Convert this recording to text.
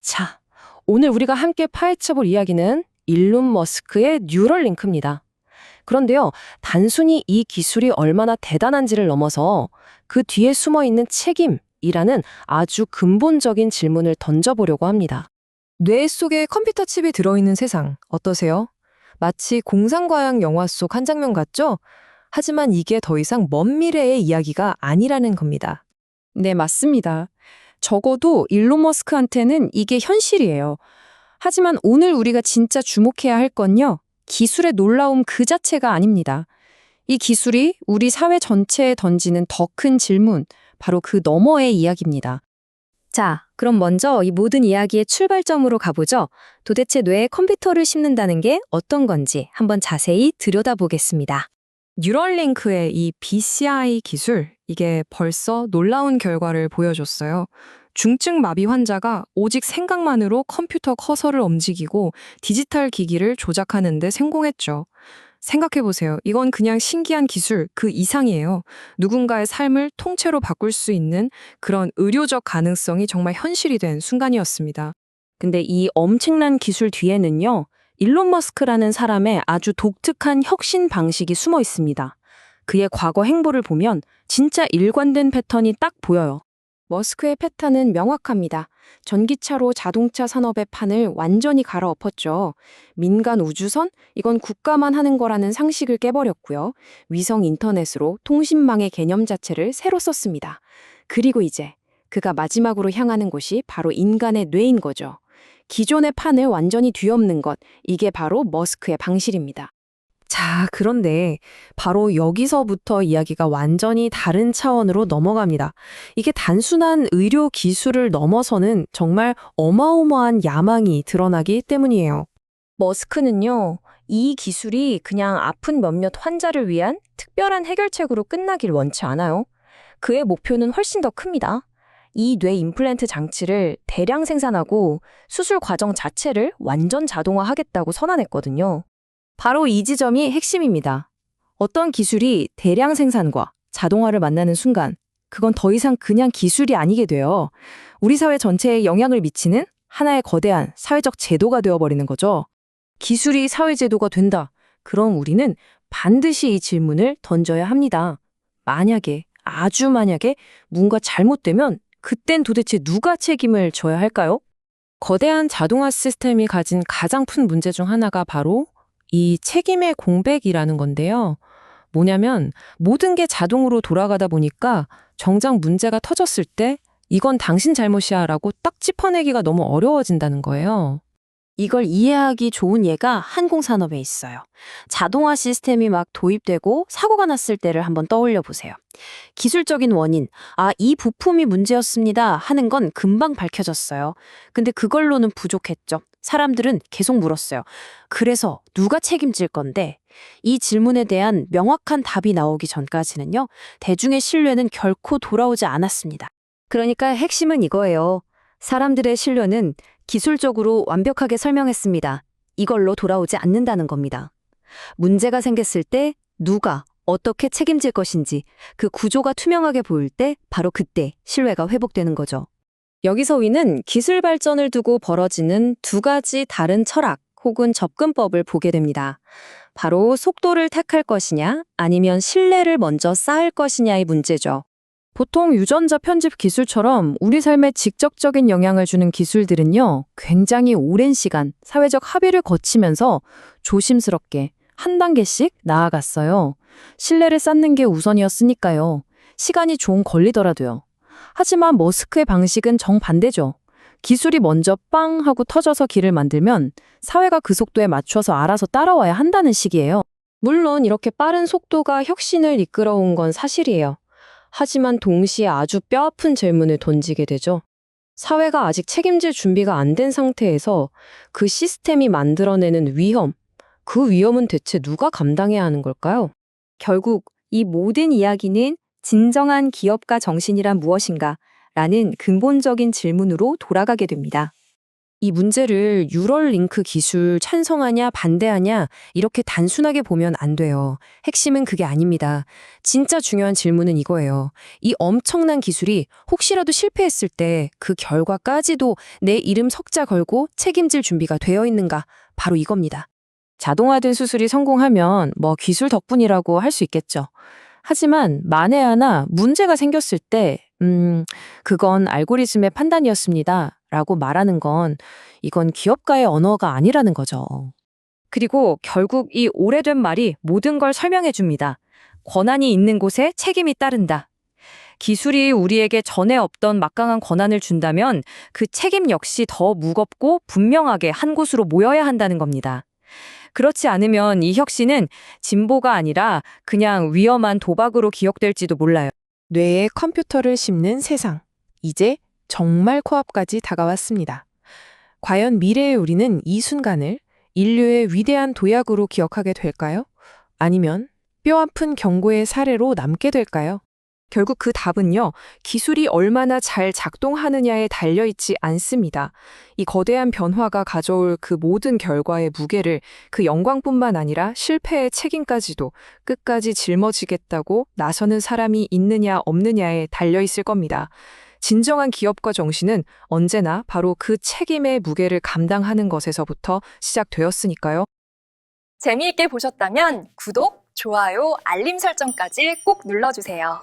자, 오늘 우리가 함께 파헤쳐볼 이야기는 일론 머스크의 뉴럴링크입니다. 그런데요, 단순히 이 기술이 얼마나 대단한지를 넘어서 그 뒤에 숨어 있는 책임이라는 아주 근본적인 질문을 던져보려고 합니다. 뇌 속에 컴퓨터 칩이 들어있는 세상 어떠세요? 마치 공상과학 영화 속 한 장면 같죠? 하지만 이게 더 이상 먼 미래의 이야기가 아니라는 겁니다. 네, 맞습니다. 적어도 일론 머스크한테는 이게 현실이에요. 하지만 오늘 우리가 진짜 주목해야 할 건요, 기술의 놀라움 그 자체가 아닙니다. 이 기술이 우리 사회 전체에 던지는 더 큰 질문, 바로 그 너머의 이야기입니다. 자, 그럼 먼저 이 모든 이야기의 출발점으로 가보죠. 도대체 뇌에 컴퓨터를 심는다는 게 어떤 건지 한번 자세히 들여다보겠습니다. 뉴럴링크의 이 BCI 기술, 이게 벌써 놀라운 결과를 보여줬어요. 중증 마비 환자가 오직 생각만으로 컴퓨터 커서를 움직이고 디지털 기기를 조작하는 데 성공했죠. 생각해보세요. 이건 그냥 신기한 기술 그 이상이에요. 누군가의 삶을 통째로 바꿀 수 있는 그런 의료적 가능성이 정말 현실이 된 순간이었습니다. 근데 이 엄청난 기술 뒤에는요, 일론 머스크라는 사람의 아주 독특한 혁신 방식이 숨어 있습니다. 그의 과거 행보를 보면 진짜 일관된 패턴이 딱 보여요. 머스크의 패턴은 명확합니다. 전기차로 자동차 산업의 판을 완전히 갈아엎었죠. 민간 우주선? 이건 국가만 하는 거라는 상식을 깨버렸고요. 위성 인터넷으로 통신망의 개념 자체를 새로 썼습니다. 그리고 이제 그가 마지막으로 향하는 곳이 바로 인간의 뇌인 거죠. 기존의 판을 완전히 뒤엎는 것, 이게 바로 머스크의 방식입니다. 자, 그런데 바로 여기서부터 이야기가 완전히 다른 차원으로 넘어갑니다. 이게 단순한 의료 기술을 넘어서는 정말 어마어마한 야망이 드러나기 때문이에요. 머스크는요, 이 기술이 그냥 아픈 몇몇 환자를 위한 특별한 해결책으로 끝나길 원치 않아요. 그의 목표는 훨씬 더 큽니다. 이 뇌 임플란트 장치를 대량 생산하고 수술 과정 자체를 완전 자동화하겠다고 선언했거든요. 바로 이 지점이 핵심입니다. 어떤 기술이 대량 생산과 자동화를 만나는 순간, 그건 더 이상 그냥 기술이 아니게 돼요. 우리 사회 전체에 영향을 미치는 하나의 거대한 사회적 제도가 되어버리는 거죠. 기술이 사회제도가 된다. 그럼 우리는 반드시 이 질문을 던져야 합니다. 만약에, 아주 만약에 뭔가 잘못되면 그땐 도대체 누가 책임을 져야 할까요? 거대한 자동화 시스템이 가진 가장 큰 문제 중 하나가 바로 이 책임의 공백이라는 건데요. 뭐냐면 모든 게 자동으로 돌아가다 보니까 정작 문제가 터졌을 때 이건 당신 잘못이야 라고 딱 짚어내기가 너무 어려워진다는 거예요. 이걸 이해하기 좋은 예가 항공산업에 있어요. 자동화 시스템이 막 도입되고 사고가 났을 때를 한번 떠올려 보세요. 기술적인 원인, 이 부품이 문제였습니다 하는 건 금방 밝혀졌어요. 근데 그걸로는 부족했죠. 사람들은 계속 물었어요. 그래서 누가 책임질 건데? 이 질문에 대한 명확한 답이 나오기 전까지는요, 대중의 신뢰는 결코 돌아오지 않았습니다. 그러니까 핵심은 이거예요. 사람들의 신뢰는 기술적으로 완벽하게 설명했습니다. 이걸로 돌아오지 않는다는 겁니다. 문제가 생겼을 때 누가 어떻게 책임질 것인지 그 구조가 투명하게 보일 때 바로 그때 신뢰가 회복되는 거죠. 여기서 우리는 기술 발전을 두고 벌어지는 두 가지 다른 철학 혹은 접근법을 보게 됩니다. 바로 속도를 택할 것이냐 아니면 신뢰를 먼저 쌓을 것이냐의 문제죠. 보통 유전자 편집 기술처럼 우리 삶에 직접적인 영향을 주는 기술들은요, 굉장히 오랜 시간 사회적 합의를 거치면서 조심스럽게 한 단계씩 나아갔어요. 신뢰를 쌓는 게 우선이었으니까요. 시간이 좀 걸리더라도요. 하지만 머스크의 방식은 정반대죠. 기술이 먼저 빵 하고 터져서 길을 만들면 사회가 그 속도에 맞춰서 알아서 따라와야 한다는 식이에요. 물론 이렇게 빠른 속도가 혁신을 이끌어온 건 사실이에요. 하지만 동시에 아주 뼈아픈 질문을 던지게 되죠. 사회가 아직 책임질 준비가 안 된 상태에서 그 시스템이 만들어내는 위험, 그 위험은 대체 누가 감당해야 하는 걸까요? 결국 이 모든 이야기는 진정한 기업가 정신이란 무엇인가? 라는 근본적인 질문으로 돌아가게 됩니다. 이 문제를 뉴럴링크 기술 찬성하냐 반대하냐 이렇게 단순하게 보면 안 돼요. 핵심은 그게 아닙니다. 진짜 중요한 질문은 이거예요. 이 엄청난 기술이 혹시라도 실패했을 때 그 결과까지도 내 이름 석자 걸고 책임질 준비가 되어 있는가? 바로 이겁니다. 자동화된 수술이 성공하면 뭐 기술 덕분이라고 할 수 있겠죠. 하지만 만에 하나 문제가 생겼을 때, 그건 알고리즘의 판단이었습니다. 라고 말하는 건 이건 기업가의 언어가 아니라는 거죠. 그리고 결국 이 오래된 말이 모든 걸 설명해 줍니다. 권한이 있는 곳에 책임이 따른다. 기술이 우리에게 전에 없던 막강한 권한을 준다면 그 책임 역시 더 무겁고 분명하게 한 곳으로 모여야 한다는 겁니다. 그렇지 않으면 이 혁신은 진보가 아니라 그냥 위험한 도박으로 기억될지도 몰라요. 뇌에 컴퓨터를 심는 세상. 이제 정말 코앞까지 다가왔습니다. 과연 미래의 우리는 이 순간을 인류의 위대한 도약으로 기억하게 될까요? 아니면 뼈아픈 경고의 사례로 남게 될까요? 결국 그 답은요, 기술이 얼마나 잘 작동하느냐에 달려있지 않습니다. 이 거대한 변화가 가져올 그 모든 결과의 무게를 그 영광뿐만 아니라 실패의 책임까지도 끝까지 짊어지겠다고 나서는 사람이 있느냐 없느냐에 달려있을 겁니다. 진정한 기업가 정신은 언제나 바로 그 책임의 무게를 감당하는 것에서부터 시작되었으니까요. 재미있게 보셨다면 구독, 좋아요, 알림 설정까지 꼭 눌러주세요.